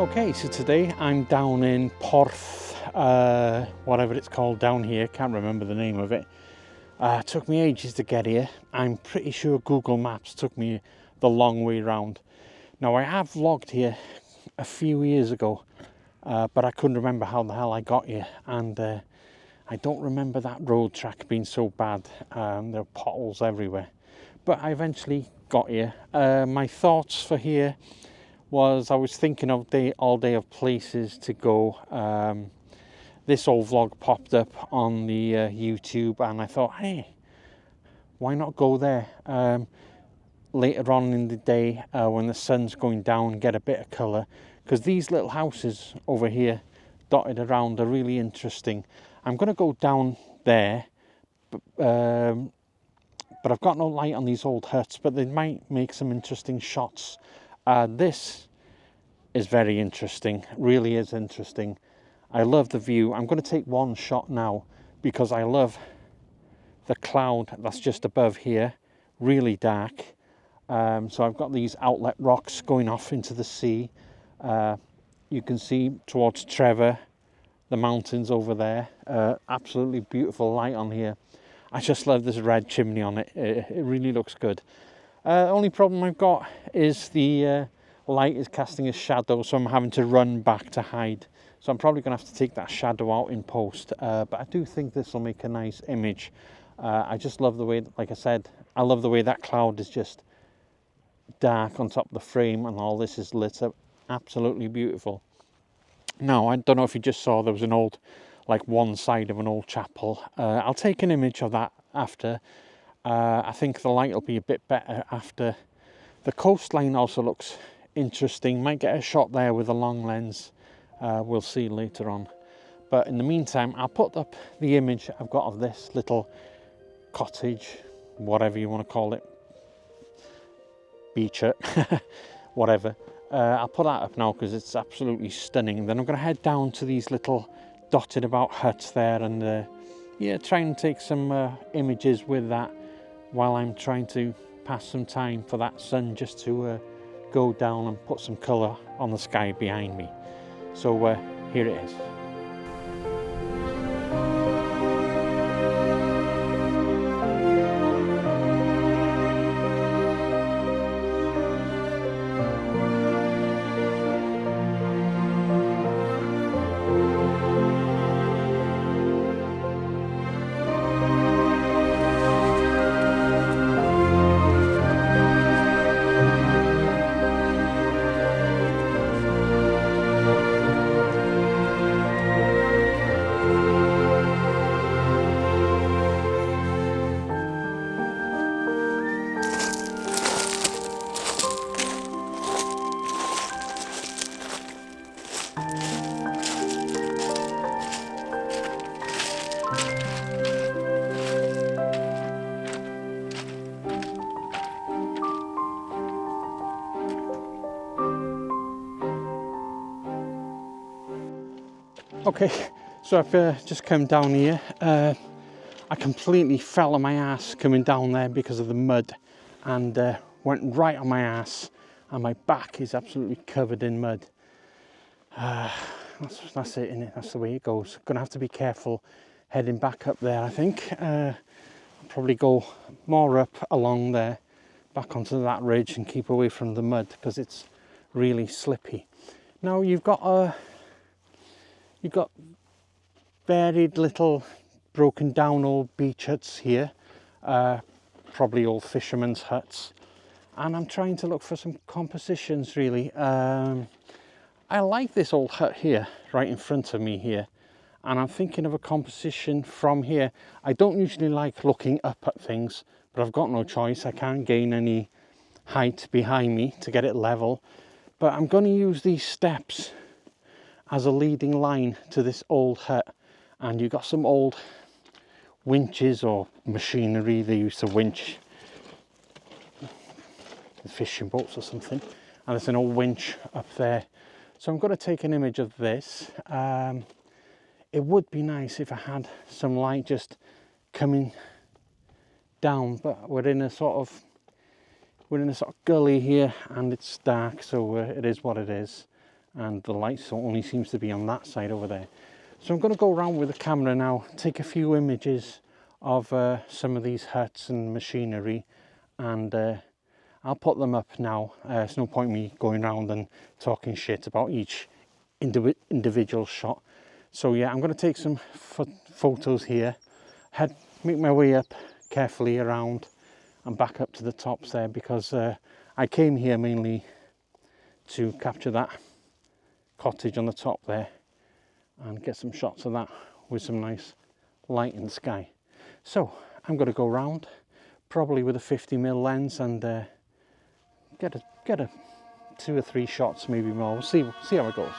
Okay, so today I'm down in Porth, whatever it's called down here, can't remember the name of it. Took me ages to get here. I'm pretty sure Google Maps took me the long way round. Now I have vlogged here a few years ago, but I couldn't remember how the hell I got here, and I don't remember that road track being so bad. There are potholes everywhere, but I eventually got here. My thoughts for here was I was thinking of all day of places to go. This old vlog popped up on the YouTube, and I thought, hey, why not go there later on in the day when the sun's going down, get a bit of colour, because these little houses over here dotted around are really interesting. I'm going to go down there, but I've got no light on these old huts, but they might make some interesting shots. This is very interesting, really is interesting. I love the view. I'm going to take one shot now because I love the cloud that's just above here, really dark. So I've got these outlet rocks going off into the sea. You can see towards Trevor, the mountains over there. Absolutely beautiful light on here. I just love this red chimney on it. It really looks good. Only problem I've got is the light is casting a shadow, so I'm having to run back to hide. So I'm probably going to have to take that shadow out in post. But I do think this will make a nice image. I just love the way, like I said, I love the way that cloud is just dark on top of the frame and all this is lit up. Absolutely beautiful. Now, I don't know if you just saw, there was an old, like one side of an old chapel. I'll take an image of that after. I think the light will be a bit better after. The coastline also looks interesting. Might get a shot there with a long lens. We'll see later on. But in the meantime, I'll put up the image I've got of this little cottage, whatever you want to call it. Beach hut, whatever. I'll put that up now because it's absolutely stunning. Then I'm going to head down to these little dotted about huts there and yeah, try and take some images with that while I'm trying to pass some time for that sun just to go down and put some colour on the sky behind me. So here it is. Okay, So I've just come down here. I completely fell on my ass coming down there because of the mud, and went right on my ass, and my back is absolutely covered in mud. That's it, innit? That's the way it goes. Gonna have to be careful heading back up there, I think. I'll probably go more up along there, back onto that ridge, and keep away from the mud because it's really slippy. Now you've got varied little broken down old beach huts here, probably old fishermen's huts, and I'm trying to look for some compositions really. I like this old hut here right in front of me here, and I'm thinking of a composition from here. I don't usually like looking up at things, but I've got no choice. I can't gain any height behind me to get it level, but I'm going to use these steps as a leading line to this old hut. And you've got some old winches or machinery they used to winch the fishing boats or something, and there's an old winch up there. So I'm going to take an image of this. It would be nice if I had some light just coming down, but we're in a sort of gully here, and it's dark, so it is what it is, and the light only seems to be on that side over there. So I'm going to go around with the camera now, take a few images of some of these huts and machinery, and I'll put them up now. There's no point me going around and talking shit about each individual shot. So yeah, I'm going to take some photos here, make my way up carefully around and back up to the tops there, because I came here mainly to capture that cottage on the top there and get some shots of that with some nice light in the sky. So I'm going to go around, probably with a 50mm lens, and get a 2 or 3 shots, maybe more. We'll see how it goes.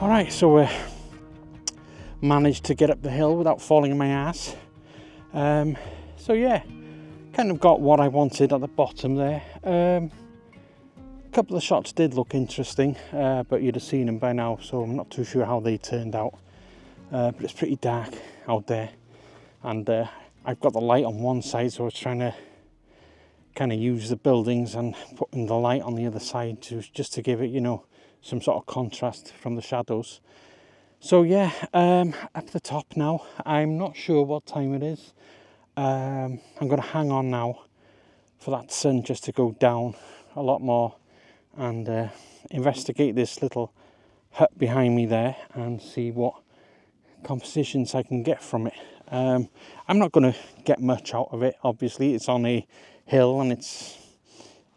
Alright, so we managed to get up the hill without falling on my ass. So yeah, kind of got what I wanted at the bottom there. A couple of shots did look interesting, but you'd have seen them by now, so I'm not too sure how they turned out. But it's pretty dark out there, and I've got the light on one side, so I was trying to kind of use the buildings and putting the light on the other side just to give it, you know, some sort of contrast from the shadows. So yeah, up the top now. I'm not sure what time it is. I'm going to hang on now for that sun just to go down a lot more, and investigate this little hut behind me there and see what compositions I can get from it. I'm not going to get much out of it, obviously. It's on a hill and it's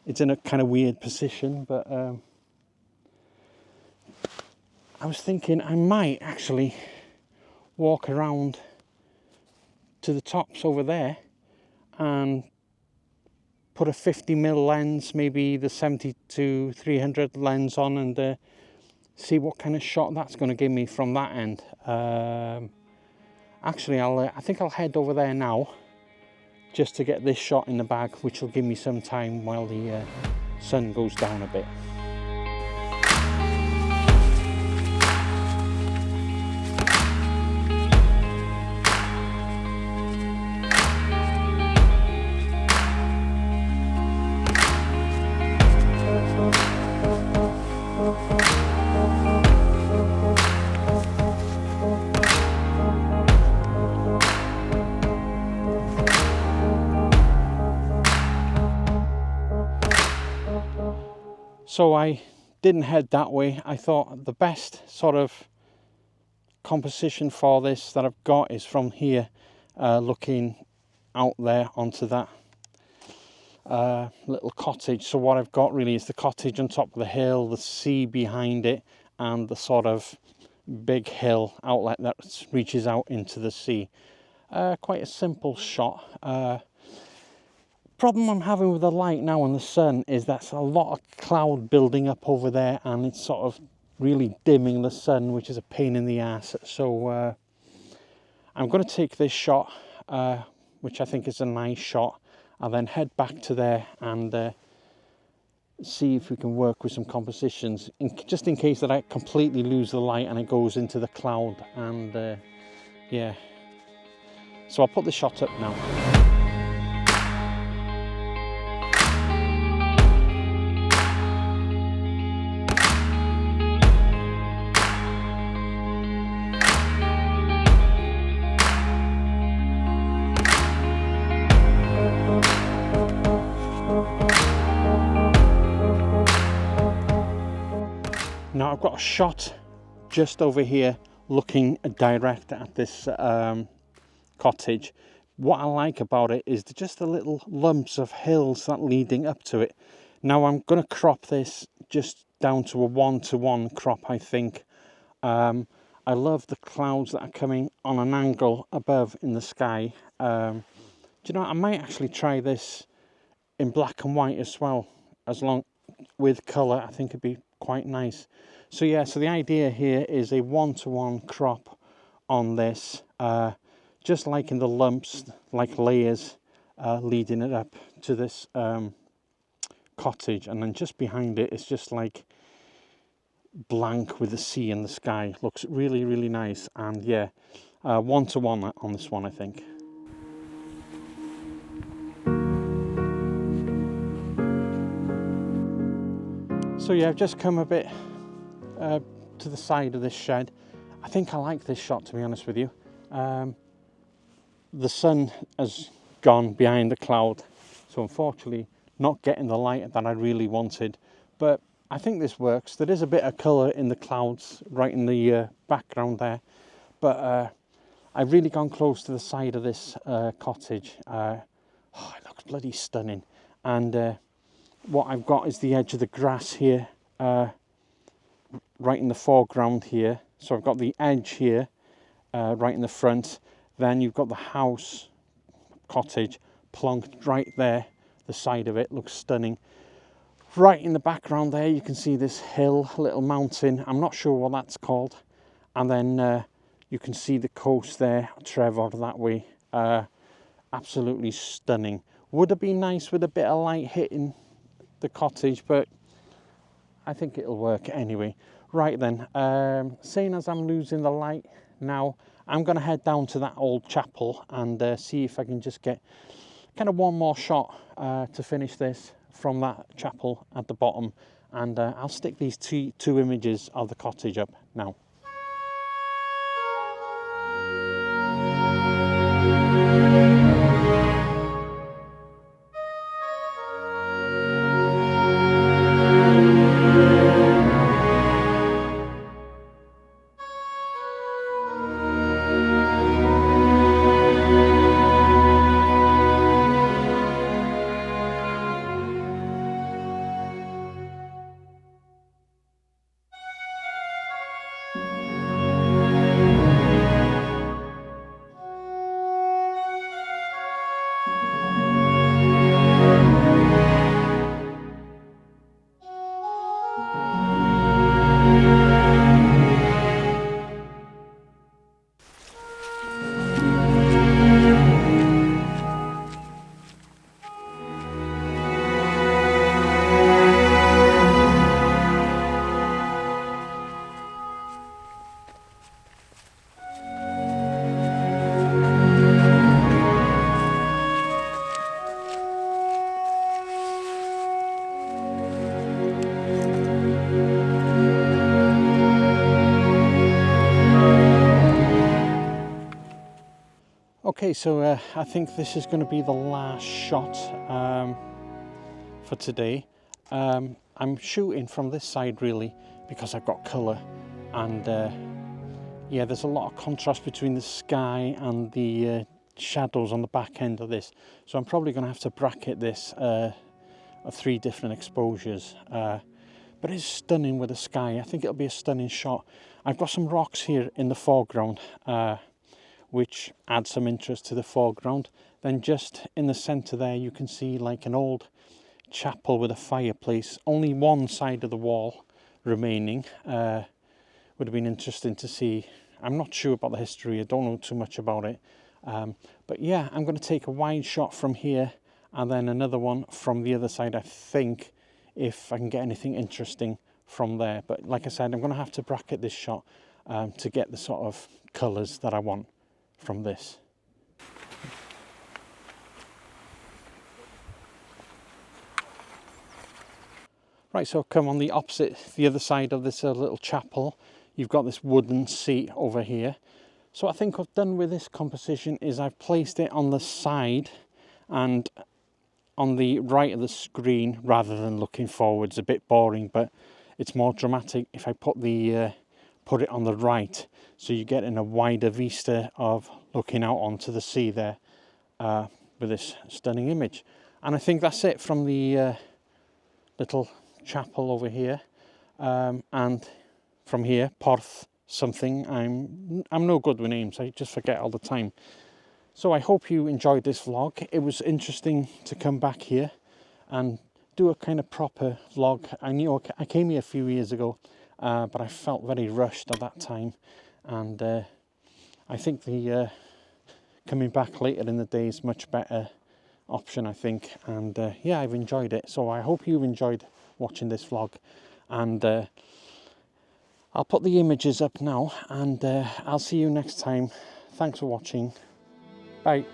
in a kind of weird position, but I was thinking I might actually walk around to the tops over there and put a 50mm lens, maybe the 70-300 lens on, and see what kind of shot that's going to give me from that end. Actually, I think I'll head over there now just to get this shot in the bag, which will give me some time while the sun goes down a bit. So I didn't head that way. I thought the best sort of composition for this that I've got is from here, looking out there onto that little cottage. So what I've got really is the cottage on top of the hill, the sea behind it, and the sort of big hill outlet that reaches out into the sea. Quite a simple shot. Problem I'm having with the light now and the sun is that's a lot of cloud building up over there, and it's sort of really dimming the sun, which is a pain in the ass. So I'm going to take this shot, which I think is a nice shot, and then head back to there and see if we can work with some compositions, just in case that I completely lose the light and it goes into the cloud. And yeah, so I'll put the shot up now. Now I've got a shot just over here looking direct at this cottage. What I like about it is just the little lumps of hills that leading up to it. Now I'm going to crop this just down to a 1:1 crop, I think. I love the clouds that are coming on an angle above in the sky. Do you know, I might actually try this in black and white as well, as long with colour. I think it'd be quite nice. So yeah, so the idea here is a 1:1 crop on this, just like in the lumps, like layers leading it up to this cottage, and then just behind it it's just like blank with the sea and the sky. Looks really, really nice. And yeah, 1:1 on this one, I think. So yeah, I've just come a bit to the side of this shed. I think I like this shot, to be honest with you. The sun has gone behind the cloud, so unfortunately not getting the light that I really wanted, but I think this works. There is a bit of colour in the clouds right in the background there, but I've really gone close to the side of this cottage. Oh, it looks bloody stunning. And what I've got is the edge of the grass here, right in the foreground here. So I've got the edge here, right in the front. Then you've got the house, cottage, plonked right there. The side of it looks stunning. Right in the background there, you can see this hill, little mountain. I'm not sure what that's called. And then you can see the coast there, Trevor, that way. Absolutely stunning. Would have been nice with a bit of light hitting the cottage, but I think it'll work anyway. Right then, seeing as I'm losing the light now, I'm going to head down to that old chapel and see if I can just get kind of one more shot to finish this from that chapel at the bottom, and I'll stick these two images of the cottage up now. Okay, so I think this is going to be the last shot for today. I'm shooting from this side really because I've got colour, and yeah, there's a lot of contrast between the sky and the shadows on the back end of this, so I'm probably going to have to bracket this at 3 different exposures, but it's stunning with the sky. I think it'll be a stunning shot. I've got some rocks here in the foreground which add some interest to the foreground. Then just in the centre there you can see like an old chapel with a fireplace, only one side of the wall remaining. Would have been interesting to see. I'm not sure about the history, I don't know too much about it, but yeah, I'm going to take a wide shot from here and then another one from the other side, I think, if I can get anything interesting from there. But like I said, I'm going to have to bracket this shot to get the sort of colours that I want from this. Right, so come on the opposite, the other side of this little chapel, you've got this wooden seat over here. So I think what I've done with this composition is I've placed it on the side and on the right of the screen rather than looking forwards. A bit boring, but it's more dramatic if I put it on the right, so you get in a wider vista of looking out onto the sea there with this stunning image. And I think that's it from the little chapel over here, and from here, Porth something. I'm no good with names, I just forget all the time. So I hope you enjoyed this vlog. It was interesting to come back here and do a kind of proper vlog. I knew I came here a few years ago, but I felt very rushed at that time, and I think the coming back later in the day is much better option, I think. And yeah, I've enjoyed it, so I hope you've enjoyed watching this vlog, and I'll put the images up now, and I'll see you next time. Thanks for watching. Bye.